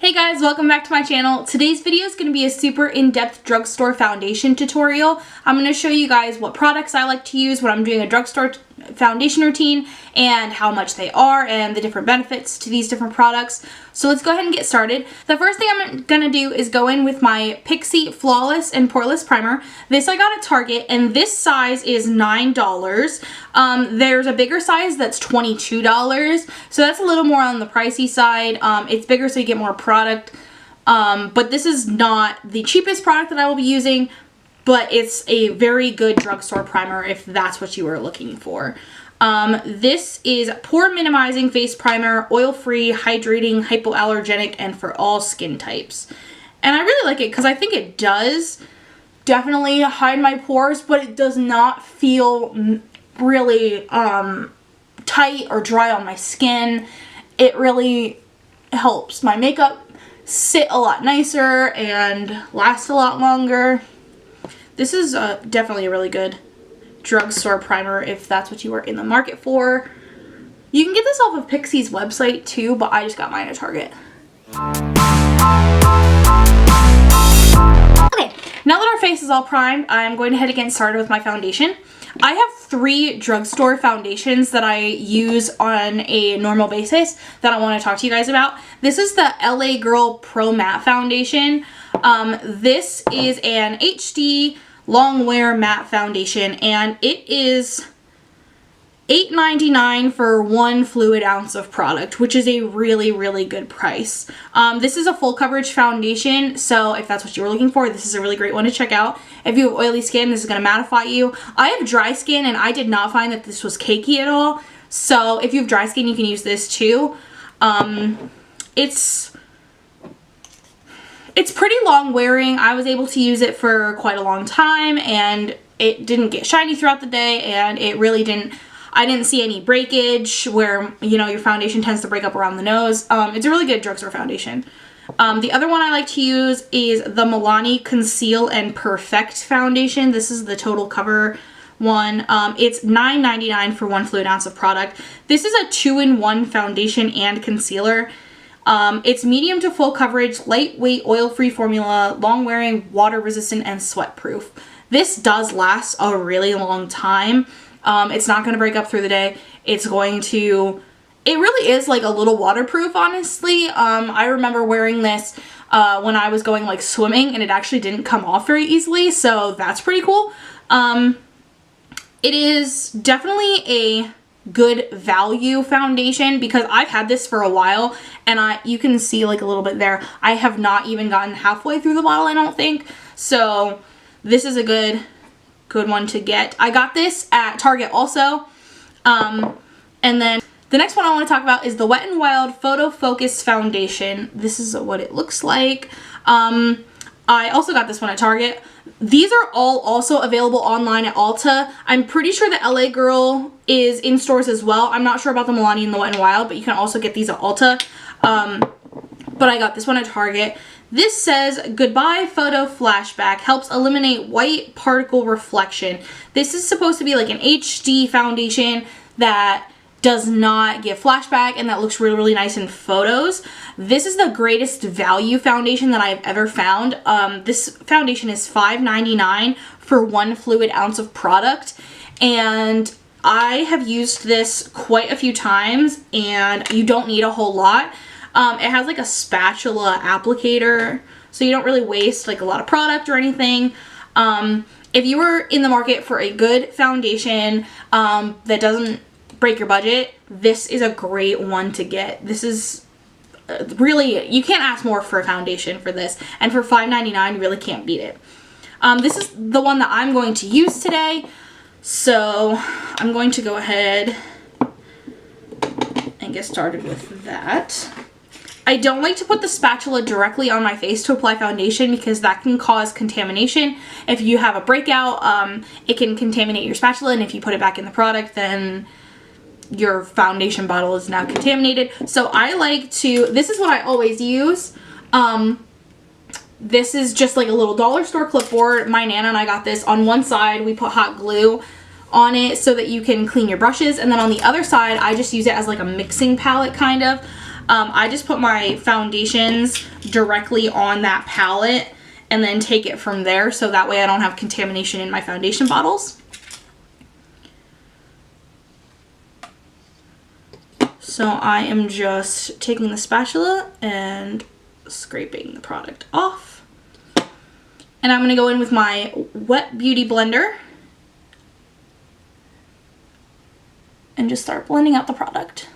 Hey guys, welcome back to my channel. Today's video is going to be a super in-depth drugstore foundation tutorial. I'm going to show you guys what products I like to use when I'm doing a drugstore foundation routine and how much they are and the different benefits to these different products. So let's go ahead and get started. The first thing I'm going to do is go in with my Pixi Flawless and Poreless Primer. This I got at Target and this size is $9. There's a bigger size that's $22, so that's a little more on the pricey side. It's bigger so you get more product, but this is not the cheapest product that I will be using, but it's a very good drugstore primer if that's what you are looking for. This is pore minimizing face primer, oil-free, hydrating, hypoallergenic, and for all skin types. And I really like it because I think it does definitely hide my pores, but it does not feel really tight or dry on my skin. It really helps my makeup sit a lot nicer and last a lot longer. This is definitely a really good drugstore primer if that's what you are in the market for. You can get this off of Pixi's website too, but I just got mine at Target. Okay, now that our face is all primed, I'm going to head and get started with my foundation. I have 3 drugstore foundations that I use on a normal basis that I want to talk to you guys about. This is the LA Girl Pro Matte Foundation. This is an HD long wear matte foundation and it is $8.99 for 1 fluid ounce of product, which is a really good price. This is a full coverage foundation, so if that's what you were looking for, this is a really great one to check out. If you have oily skin, this is going to mattify you. I have dry skin and I did not find that this was cakey at all, so if you have dry skin, you can use this too. It's pretty long wearing. I was able to use it for quite a long time and it didn't get shiny throughout the day, and it really didn't, I didn't see any breakage where, you know, your foundation tends to break up around the nose. It's a really good drugstore foundation. The other one I like to use is the Milani Conceal and Perfect Foundation. This is the total cover one. It's $9.99 for 1 fluid ounce of product. This is a 2-in-1 foundation and concealer. It's medium to full coverage, lightweight, oil-free formula, long-wearing, water-resistant, and sweat-proof. This does last a really long time. It's not going to break up through the day. It's going to, it really is like a little waterproof, honestly. I remember wearing this when I was going like swimming and it actually didn't come off very easily, so that's pretty cool. It is definitely a good value foundation because I've had this for a while and you can see like a little bit there. I have not even gotten halfway through the bottle, I don't think. So this is a good one to get. I got this at Target also. And then the next one I want to talk about is the Wet n Wild Photofocus Foundation. This is what it looks like. I also got this one at Target. These are all also available online at Ulta. I'm pretty sure the LA Girl is in stores as well. I'm not sure about the Milani and the Wet n Wild, but you can also get these at Ulta. But I got this one at Target. This says, goodbye photo flashback, helps eliminate white particle reflection. This is supposed to be like an HD foundation that does not give flashback and that looks really nice in photos. This is the greatest value foundation that I've ever found. This foundation is $5.99 for 1 fluid ounce of product, and I have used this quite a few times and you don't need a whole lot. It has like a spatula applicator, so you don't really waste like a lot of product or anything. If you were in the market for a good foundation that doesn't break your budget, this is a great one to get. This is really, you can't ask more for a foundation for this, and for $5.99 you really can't beat it. This is the one that I'm going to use today, so I'm going to go ahead and get started with that. I don't like to put the spatula directly on my face to apply foundation because that can cause contamination. If you have a breakout, it can contaminate your spatula, and if you put it back in the product, then your foundation bottle is now contaminated. So I like to, this is what I always use. This is just like a little dollar store clipboard. My Nana and I got this. On one side, we put hot glue on it so that you can clean your brushes, and then on the other side, I just use it as like a mixing palette kind of. I just put my foundations directly on that palette and then take it from there, so that way I don't have contamination in my foundation bottles. So I am just taking the spatula and scraping the product off. And I'm going to go in with my wet beauty blender and just start blending out the product.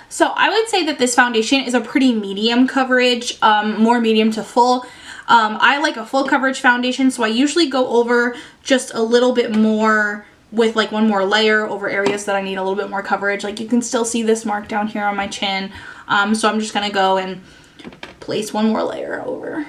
So I would say that this foundation is a pretty medium coverage, more medium to full. I like a full coverage foundation, so I usually go over just a little bit more with like one more layer over areas that I need a little bit more coverage. Like you can still see this mark down here on my chin. So I'm just gonna go and place one more layer over.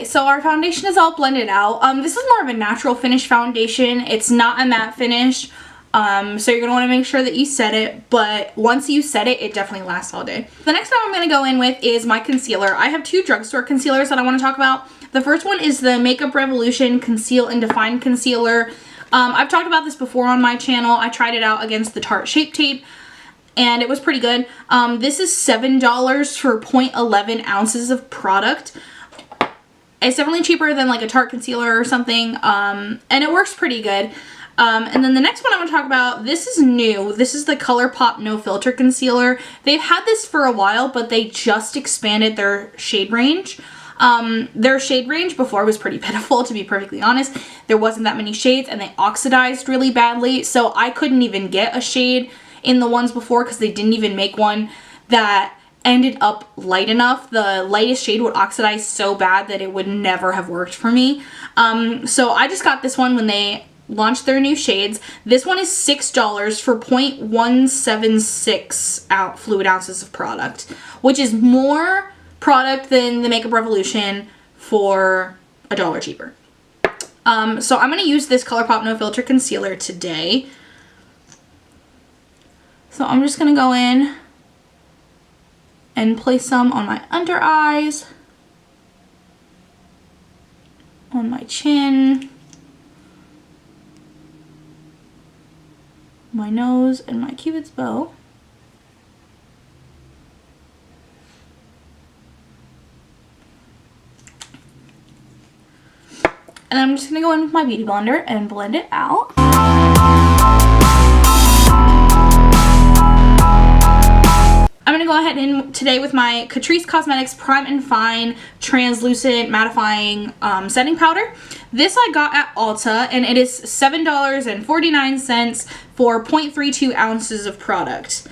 So our foundation is all blended out. This is more of a natural finish foundation. It's not a matte finish. So you're going to want to make sure that you set it. But once you set it, it definitely lasts all day. The next one I'm going to go in with is my concealer. I have two drugstore concealers that I want to talk about. The first one is the Makeup Revolution Conceal and Define Concealer. I've talked about this before on my channel. I tried it out against the Tarte Shape Tape, and it was pretty good. This is $7 for 0.11 ounces of product. It's definitely cheaper than like a Tarte concealer or something, and it works pretty good. And then the next one I want to talk about, this is new. This is the Colourpop No Filter Concealer. They've had this for a while, but they just expanded their shade range. Their shade range before was pretty pitiful, to be perfectly honest. There wasn't that many shades, and they oxidized really badly, so I couldn't even get a shade in the ones before because they didn't even make one that ended up light enough. The lightest shade would oxidize so bad that it would never have worked for me. So I just got this one when they launched their new shades. This one is $6 for 0.176 fluid ounces of product, which is more product than the Makeup Revolution for $1 cheaper. So I'm going to use this Colourpop No Filter Concealer today. So I'm just going to go in and place some on my under eyes, on my chin, my nose, and my cupid's bow. And I'm just going to go in with my beauty blender and blend it out. I'm going to go ahead in today with my Catrice Cosmetics Prime and Fine Translucent Mattifying Setting Powder. This I got at Ulta, and it is $7.49 for 0.32 ounces of product.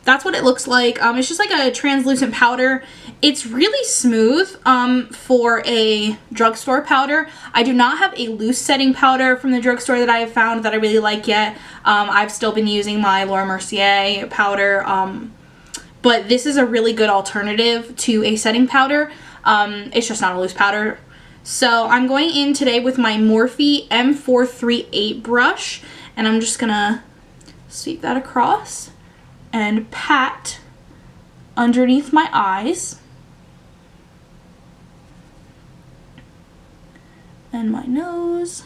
That's what it looks like. It's just like a translucent powder. It's really smooth for a drugstore powder. I do not have a loose setting powder from the drugstore that I have found that I really like yet. I've still been using my Laura Mercier powder. But this is a really good alternative to a setting powder. It's just not a loose powder. So I'm going in today with my Morphe M438 brush, and I'm just gonna sweep that across and pat underneath my eyes and my nose.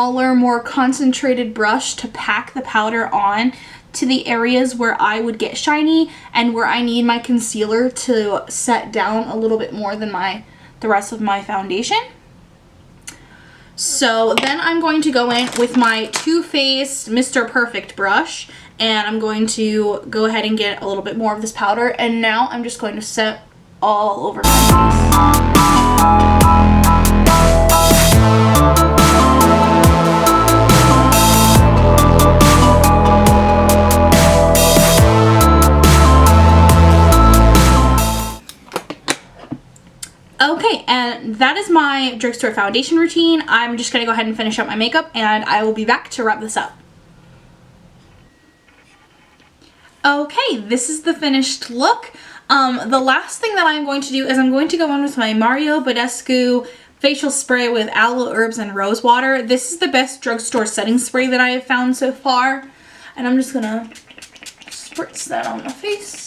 smaller, more concentrated brush to pack the powder on to the areas where I would get shiny and where I need my concealer to set down a little bit more than the rest of my foundation. So then I'm going to go in with my Too Faced Mr. Perfect brush, and I'm going to go ahead and get a little bit more of this powder, and now I'm just going to set all over my face. Okay, and that is my drugstore foundation routine. I'm just going to go ahead and finish up my makeup, and I will be back to wrap this up. Okay, this is the finished look. The last thing that I'm going to do is I'm going to go in with my Badescu Facial Spray with aloe, herbs, and rosewater. This is the best drugstore setting spray that I have found so far. And I'm just going to spritz that on my face.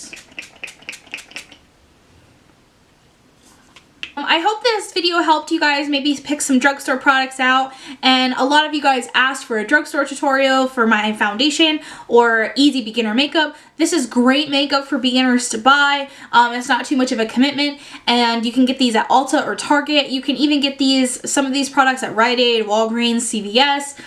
I hope this video helped you guys maybe pick some drugstore products out, and a lot of you guys asked for a drugstore tutorial for my foundation or easy beginner makeup. This is great makeup for beginners to buy. It's not too much of a commitment, and you can get these at Ulta or Target. You can even get some of these products at Rite Aid, Walgreens, CVS.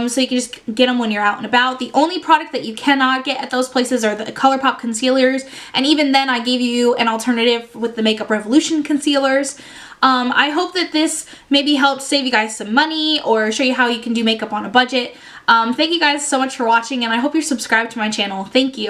So you can just get them when you're out and about. The only product that you cannot get at those places are the Colourpop concealers, and even then I gave you an alternative with the Makeup Revolution concealers. I hope that this maybe helped save you guys some money or show you how you can do makeup on a budget. Thank you guys so much for watching, and I hope you're subscribed to my channel. Thank you.